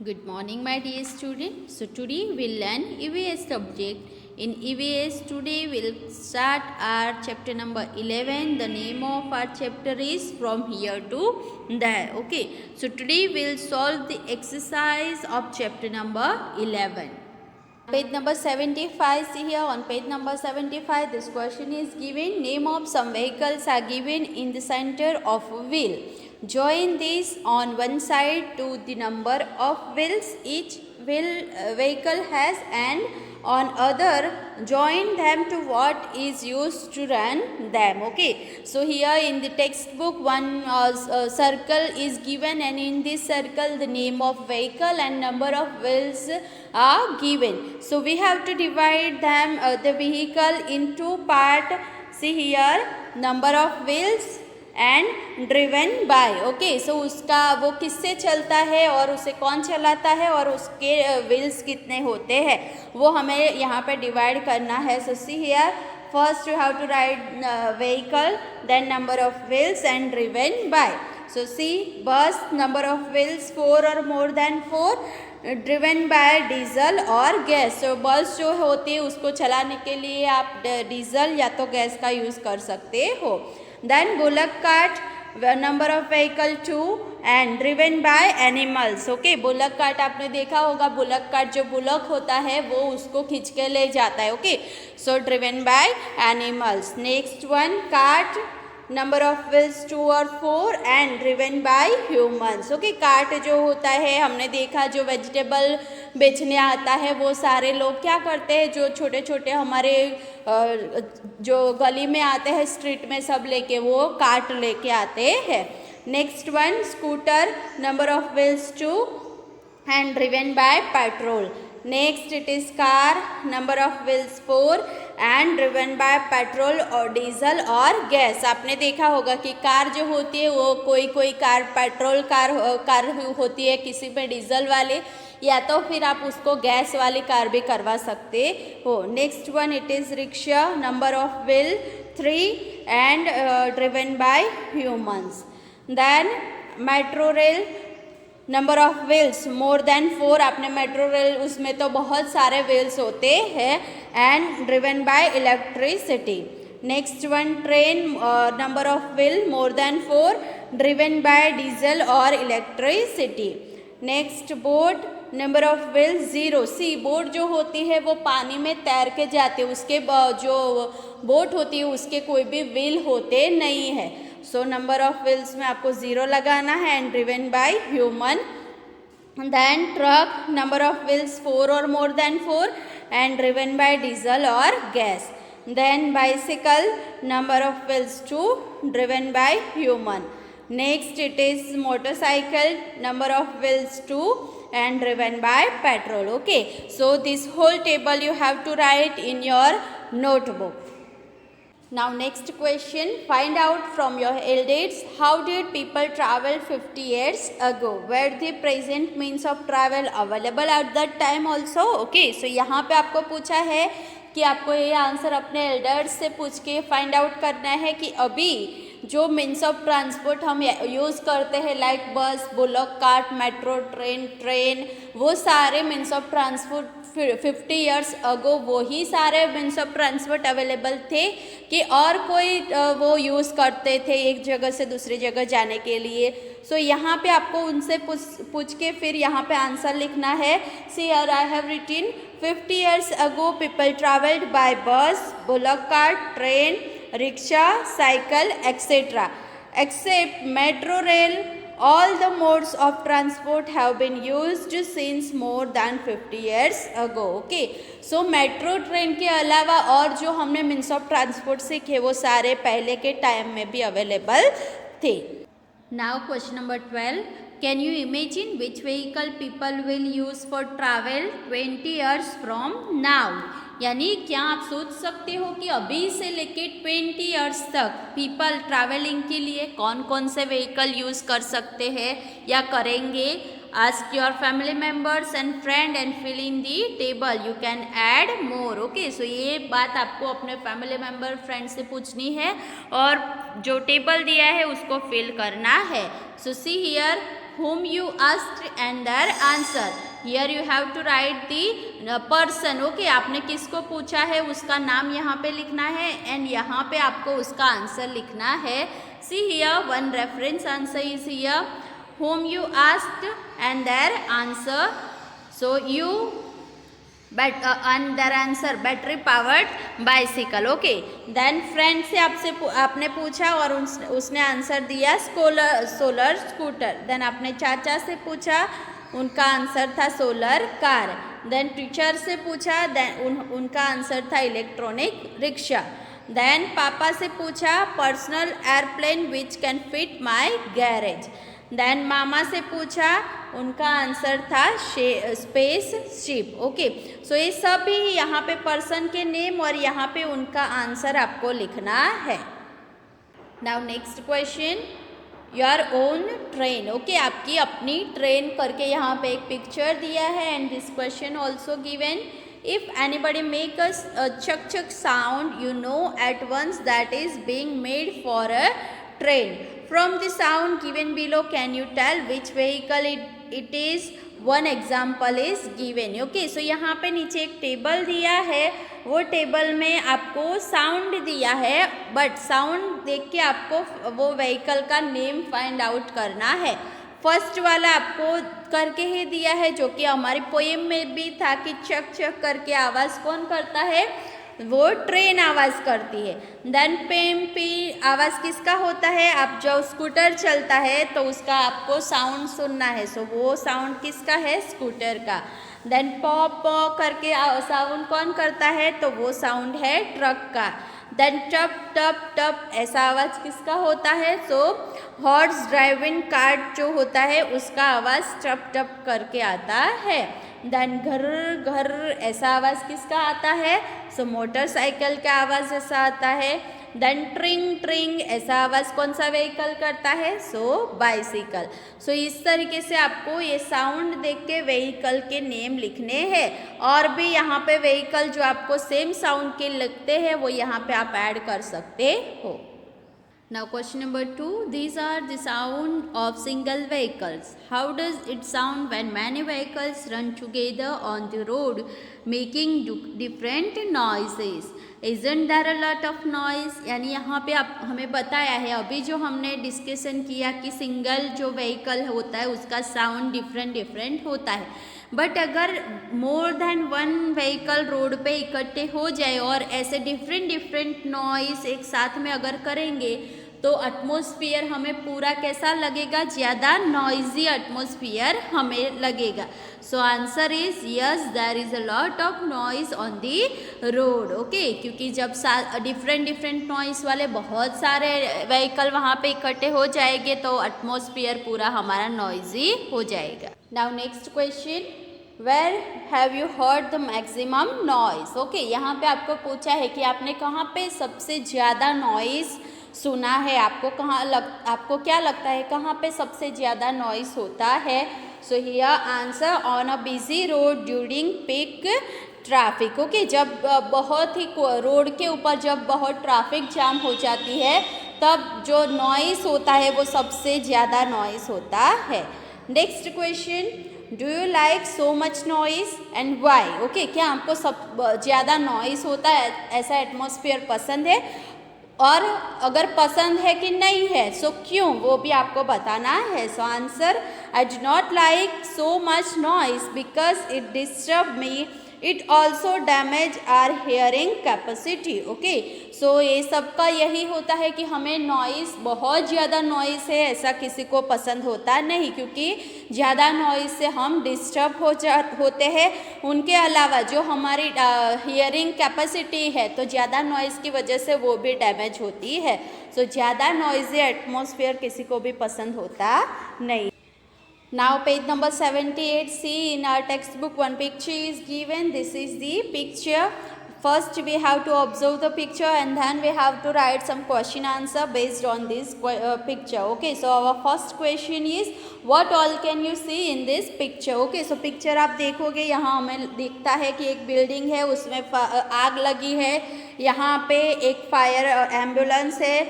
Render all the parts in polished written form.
Good morning, my dear student. So today we'll learn EVS subject. In EVS today we'll start our chapter number 11. The name of our chapter is From Here to There. Okay. So today we'll solve the exercise of chapter number 11. Page number 75, see here on page number 75 this question is given. Name of some vehicles are given in the center of a wheel. Join this on one side to the number of wheels each vehicle has, and on other join them to what is used to run them. Okay, so here in the textbook one circle is given, and in this circle the name of vehicle and number of wheels are given. So we have to divide them the vehicle in two part. See here, number of wheels and driven by. Okay, so उसका वो किससे चलता है और उसे कौन चलाता है और उसके व्हील्स कितने होते हैं वो हमें यहाँ पे डिवाइड करना है. So see here, first you have to write vehicle, then number of wheels and driven by. So see, bus number of wheels 4 और more than 4, driven by diesel और गैस. तो बस जो होती है उसको चलाने के लिए आप डीजल या तो गैस का यूज़ कर सकते हो. Then bullock cart, number of vehicle 2 and driven by animals. Okay, bullock cart आपने देखा होगा, bullock cart जो बुलक होता है वो उसको खींच के ले जाता है. Okay, so driven by animals. Next one, cart, number of wheels 2 और 4 and driven by humans. Okay, cart जो होता है हमने देखा जो वेजिटेबल बेचने आता है वो सारे लोग क्या करते हैं, जो छोटे छोटे हमारे जो गली में आते हैं स्ट्रीट में सब लेके वो कार्ट लेके आते हैं. Next one, scooter, number of wheels 2 and driven bye petrol. Next it is car, number of wheels 4 and driven bye petrol और डीजल और गैस. आपने देखा होगा कि कार जो होती है वो कोई कार पेट्रोल कार होती है, किसी में डीजल वाली, या तो फिर आप उसको गैस वाली कार भी करवा सकते हो. Next one, it is rickshaw, number of wheel 3 and driven by humans. Then metro rail, number of wheels more than 4. आपने मेट्रो रेल उसमें तो बहुत सारे व्हील्स होते हैं and driven by electricity. Next one, train, number of wheel more than 4, driven by diesel और electricity. Next boat, number of wheels 0. See, boat जो होती है वो पानी में तैर के जाती है, उसके जो बोट होती है उसके कोई भी व्हील होते नहीं है. सो नंबर ऑफ व्हील्स में आपको 0 लगाना है and driven by human. Then truck, number of wheels 4 और more than 4 and driven by diesel और gas. Then bicycle, number of wheels 2, driven by human. Next it is motorcycle, number of wheels 2 and driven by petrol. Okay, so this whole table you have to write in your notebook. Now next question, find out from your elders how did people travel 50 years ago. Were the present means of travel available at that time also? Okay, so यहाँ पे आपको पूछा है कि आपको ये answer अपने elders से पूछ के फाइंड आउट करना है कि अभी जो मीन्स ऑफ ट्रांसपोर्ट हम यूज़ करते हैं लाइक बस, बुलक कार्ट, मेट्रो ट्रेन, वो सारे means of transport 50 years ago वही सारे मीन्स ऑफ ट्रांसपोर्ट अवेलेबल थे कि और कोई वो यूज़ करते थे एक जगह से दूसरी जगह जाने के लिए. सो यहाँ पे आपको उनसे पूछ के फिर यहाँ पे आंसर लिखना है. See, I have written 50 years ago people traveled by bus, bullock cart, train, rickshaw, cycle, etc. Except metro rail, all the modes of transport have been used since more than 50 years ago. Okay, so metro train के अलावा और जो हमने means of transport सीखे वो सारे पहले के टाइम में भी अवेलेबल थे. Now question number 12. Can you imagine which vehicle people will use for travel 20 years from now? यानी क्या आप सोच सकते हो कि अभी से लेके 20 ईयर्स तक पीपल ट्रैवलिंग के लिए कौन कौन से व्हीकल यूज़ कर सकते हैं या करेंगे. Ask your family members and friend and fill in the table, you can add more. Okay, so ये बात आपको अपने फैमिली मेम्बर फ्रेंड से पूछनी है और जो टेबल दिया है उसको फिल करना है. So see here, whom you asked and their answer. Here you have to write the person. Okay, आपने किसको पूछा है उसका नाम यहाँ पे लिखना है एंड यहाँ पे आपको उसका आंसर लिखना है. See here, one reference answer is here. Whom you asked and their answer. So you and their answer battery powered bicycle. Okay, then friend से आपने पूछा और उसने आंसर दिया सोलर स्कूटर. देन आपने चाचा से पूछा, उनका आंसर था सोलर कार. देन टीचर से पूछा, देन उनका आंसर था इलेक्ट्रॉनिक रिक्शा. देन पापा से पूछा personal airplane which can fit my garage. Then मामा से पूछा, उनका आंसर था स्पेस शिप. ओके, सो ये सब भी यहाँ पे पर्सन के नेम और यहाँ पे उनका आंसर आपको लिखना है. Now next question, your own train. Okay, आपकी अपनी ट्रेन करके यहाँ पे एक पिक्चर दिया है and this question also given. If anybody make a chuck chuck sound, you know at once that is being made for a train. From the sound given below, can you tell which vehicle it is? One example is given. Okay, so यहाँ पे नीचे एक table दिया है, वो table में आपको sound दिया है, बट साउंड देख के आपको वो व्हीकल का नेम फाइंड आउट करना है. फर्स्ट वाला आपको करके ही दिया है, जो कि हमारी पोएम में भी था कि चक चक करके आवाज़ कौन करता है, वो ट्रेन आवाज़ करती है. देन पेम पी आवाज़ किसका होता है, आप जब स्कूटर चलता है तो उसका आपको साउंड सुनना है, सो वो साउंड किसका है, स्कूटर का. देन पॉ पॉ करके साउंड कौन करता है, तो वो साउंड है ट्रक का. देन टप टप टप ऐसा आवाज़ किसका होता है, सो हॉर्स ड्राइविंग कार्ट जो होता है उसका आवाज़ टप टप करके आता है. देन घर घर ऐसा आवाज़ किसका आता है, सो मोटरसाइकिल का आवाज़ ऐसा आता है. देन ट्रिंग ट्रिंग ऐसा आवाज़ कौन सा व्हीकल करता है, सो बाइसिकल. सो इस तरीके से आपको ये साउंड देख के व्हीकल के नेम लिखने हैं. और भी यहाँ पे व्हीकल जो आपको सेम साउंड के लगते हैं वो यहाँ पे आप ऐड कर सकते हो. Now question number 2, these are the sound of single vehicles. How does it sound when many vehicles run together on the road making different noises? Isn't there a lot of noise? यानी यहाँ पे आप हमें बताया है, अभी जो हमने डिस्कशन किया कि सिंगल जो व्हीकल होता है उसका साउंड डिफरेंट होता है, बट अगर more than one vehicle road पे इकट्ठे हो जाए और ऐसे डिफरेंट नॉइस एक साथ में अगर करेंगे तो एटमॉस्फेयर हमें पूरा कैसा लगेगा, ज़्यादा नॉइजी एटमॉस्फेयर हमें लगेगा. So answer is yes, there is a lot of noise on the road. Okay, क्योंकि जब डिफरेंट नॉइस वाले बहुत सारे व्हीकल वहाँ पे इकट्ठे हो जाएंगे तो एटमॉस्फेयर पूरा हमारा नॉइजी हो जाएगा. Now next question, where have you heard the maximum noise. Okay, यहाँ पे आपको पूछा है कि आपने कहाँ पे सबसे ज़्यादा नॉइस सुना है, आपको क्या लगता है कहाँ पे सबसे ज़्यादा नॉइस होता है. So here answer, on a busy road during peak traffic. Okay, जब बहुत ही रोड के ऊपर जब बहुत ट्रैफिक जाम हो जाती है तब जो नॉइस होता है वो सबसे ज़्यादा नॉइस होता है. Next question, do you like so much noise and why. Okay, क्या आपको सब ज़्यादा नॉइस होता है ऐसा एटमॉस्फेयर पसंद है, और अगर पसंद है कि नहीं है सो क्यों, वो भी आपको बताना है. So answer, I do not like so much noise because it disturb me, it also damage our hearing capacity. Okay, so ये सबका यही होता है कि हमें नॉइस, बहुत ज़्यादा नॉइस है ऐसा किसी को पसंद होता नहीं, क्योंकि ज़्यादा नॉइस से हम डिस्टर्ब होते हैं. उनके अलावा जो हमारी हियरिंग कैपेसिटी है तो ज़्यादा नॉइस की वजह से वो भी डैमेज होती है. सो ज़्यादा नॉइज़ी एटमॉस्फेयर किसी को भी पसंद होता नहीं. Now page number 78, see in our textbook one picture is given. This is the picture. First we have to observe the picture and then we have to write some question answer based on this picture. Okay, so our first question is, what all can you see in this picture? Okay, so picture आप देखोगे, यहाँ हमें दिखता है कि एक building है, उसमें आग लगी है. यहाँ पे एक फायर एम्बुलेंस है,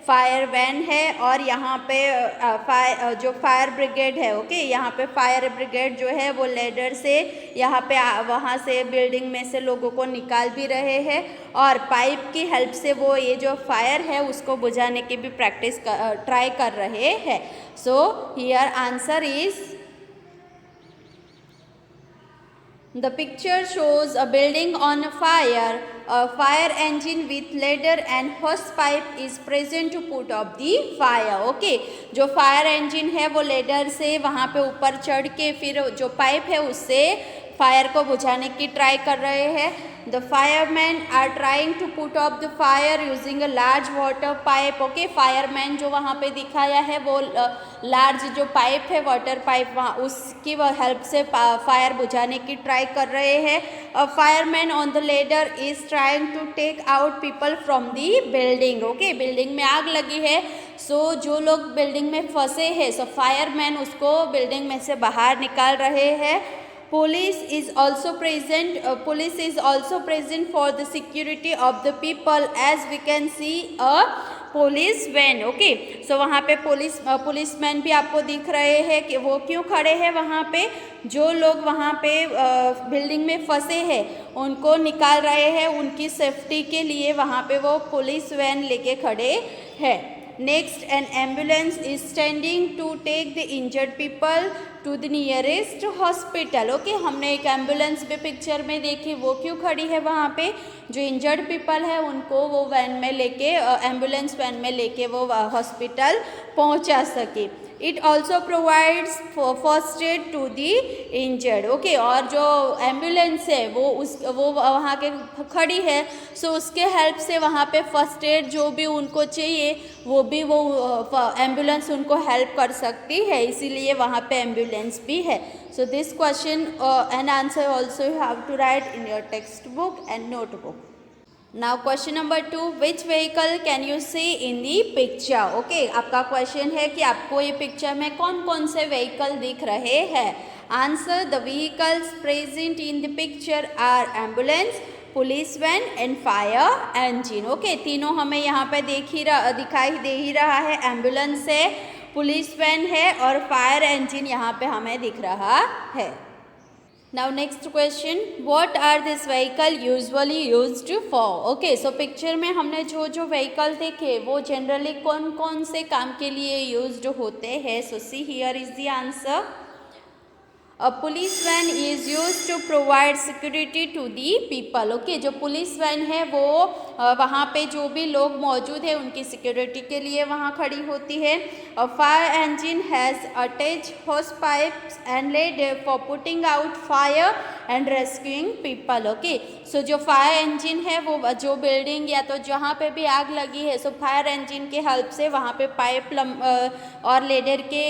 फायर वैन है और यहाँ पे जो फायर ब्रिगेड है, ओके, यहाँ पे फायर ब्रिगेड जो है वो लेडर से यहाँ पे वहाँ से बिल्डिंग में से लोगों को निकाल भी रहे हैं और पाइप की हेल्प से वो ये जो फायर है उसको बुझाने की भी ट्राई कर रहे हैं। So here answer is the picture shows a building on fire. A fire engine with ladder and hose pipe is present to put out the fire. Okay, जो फायर इंजन है वो लेडर से वहाँ पे ऊपर चढ़ के फिर जो पाइप है उससे फायर को बुझाने की ट्राई कर रहे हैं। The firemen are trying to put out the fire using a large water pipe. Okay, fireman जो वहाँ पे दिखाया है वो लार्ज जो पाइप है वाटर पाइप वहाँ उसकी हेल्प से फायर बुझाने की ट्राई कर रहे हैं। A fireman on the ladder is trying to take out people from the building. Okay, building में आग लगी है, सो जो लोग बिल्डिंग में फंसे हैं सो फायरमैन उसको बिल्डिंग में से बाहर निकाल रहे हैं। Police is also present for the security of the people, as we can see a police van. Okay, so वहाँ पे पुलिसमैन भी आपको दिख रहे हैं कि वो क्यों खड़े हैं वहाँ पे, जो लोग वहाँ पे बिल्डिंग में फंसे हैं उनको निकाल रहे हैं, उनकी सेफ्टी के लिए वहाँ पे वो पुलिस वैन लेके खड़े हैं। Next, an ambulance is standing to take the injured people to the nearest hospital. Okay, हमने एक एम्बुलेंस भी पिक्चर में देखी, वो क्यों खड़ी है वहाँ पे, जो इंजर्ड पीपल है उनको वो वैन में लेके एम्बुलेंस वैन में लेके वो हॉस्पिटल पहुँचा सके। It also provides first aid to the injured. Okay, और जो एम्बुलेंस है वो वहाँ के खड़ी है, सो उसके हेल्प से वहाँ पे फर्स्ट एड जो भी उनको चाहिए वो एम्बुलेंस उनको हेल्प कर सकती है, इसीलिए वहाँ पे एम्बुलेंस भी है। So this question and answer also you have to write in your text book and notebook. Now question number 2, which vehicle can you see in the picture. Okay, आपका क्वेश्चन है कि आपको ये पिक्चर में कौन कौन से व्हीकल दिख रहे हैं। Answer, the vehicles present in the picture are ambulance, police van and fire engine. Okay, तीनों हमें यहाँ पे दिखाई दे ही रहा है, एम्बुलेंस है, पुलिस वैन है और फायर इंजन यहाँ पे हमें दिख रहा है। Now next question, what are this vehicle usually used for? Okay, so picture में हमने जो vehicle देखे वो generally कौन कौन से काम के लिए used होते हैं। So see here is the answer. A police van is used to provide security to the people. Okay, जो पुलिस वैन है वो वहाँ पे जो भी लोग मौजूद है उनकी सिक्योरिटी के लिए वहाँ खड़ी होती है। A fire engine has attached hose pipes and ladder for putting out fire and rescuing people. Okay, so जो फायर इंजन है वो जो बिल्डिंग या तो जहाँ पे भी आग लगी है सो फायर इंजन के हेल्प से वहाँ पे पाइप और लेडर के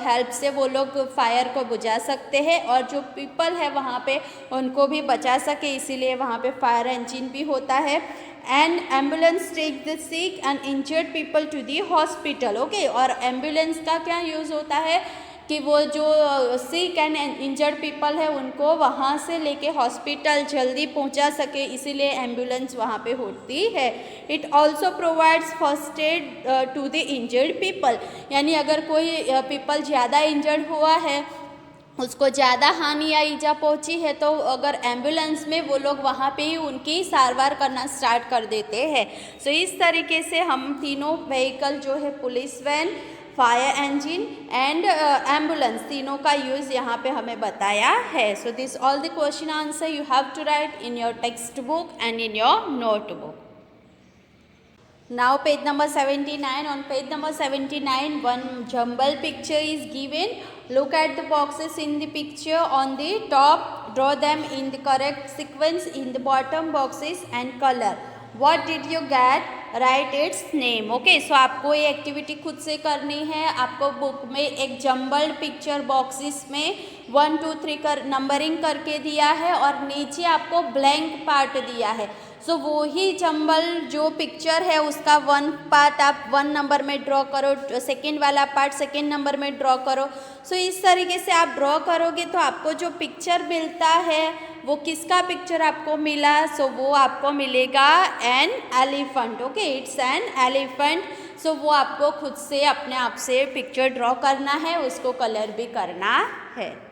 हेल्प से वो लोग फायर को बुझा सकते हैं और जो पीपल है वहाँ पे उनको भी बचा सके, इसीलिए वहाँ पे फायर इंजन भी होता है। And ambulance take the sick and injured people to the hospital. Okay, और एम्बुलेंस का क्या यूज़ होता है कि वो जो सिक एंड इंजर्ड पीपल है उनको वहाँ से लेके हॉस्पिटल जल्दी पहुँचा सके, इसीलिए एम्बुलेंस वहाँ पे होती है। It also provides first aid to the injured people, यानी अगर कोई पीपल ज़्यादा इंजर्ड हुआ है, उसको ज़्यादा हानि या ईजा पहुँची है, तो अगर एम्बुलेंस में वो लोग वहाँ पे ही उनकी सारवार करना स्टार्ट कर देते हैं। सो इस तरीके से हम तीनों व्हीकल जो है police van, fire engine and ambulance, तीनों का यूज़ यहाँ पे हमें बताया है। So this all the question answer you have to write in your text book and in your notebook. Now page number 79. On page number 79, one jumble picture is given. Look at the boxes in the picture. On the top, draw them in the correct sequence in the bottom boxes and color. What did you get? Write its name. Okay, so आपको ये activity खुद से करनी है। आपको book में एक jumbled picture boxes में 1 2 3 कर नंबरिंग करके दिया है और नीचे आपको ब्लैंक पार्ट दिया है। सो वो ही जम्बल जो पिक्चर है उसका 1 पार्ट आप 1 नंबर में ड्रॉ करो, सेकेंड वाला पार्ट सेकेंड नंबर में ड्रॉ करो। सो इस तरीके से आप ड्रॉ करोगे तो आपको जो पिक्चर मिलता है वो किसका पिक्चर आपको मिला, सो वो आपको मिलेगा an elephant. Okay, it's an elephant. So वो आपको खुद से अपने आप से पिक्चर ड्रॉ करना है, उसको कलर भी करना है।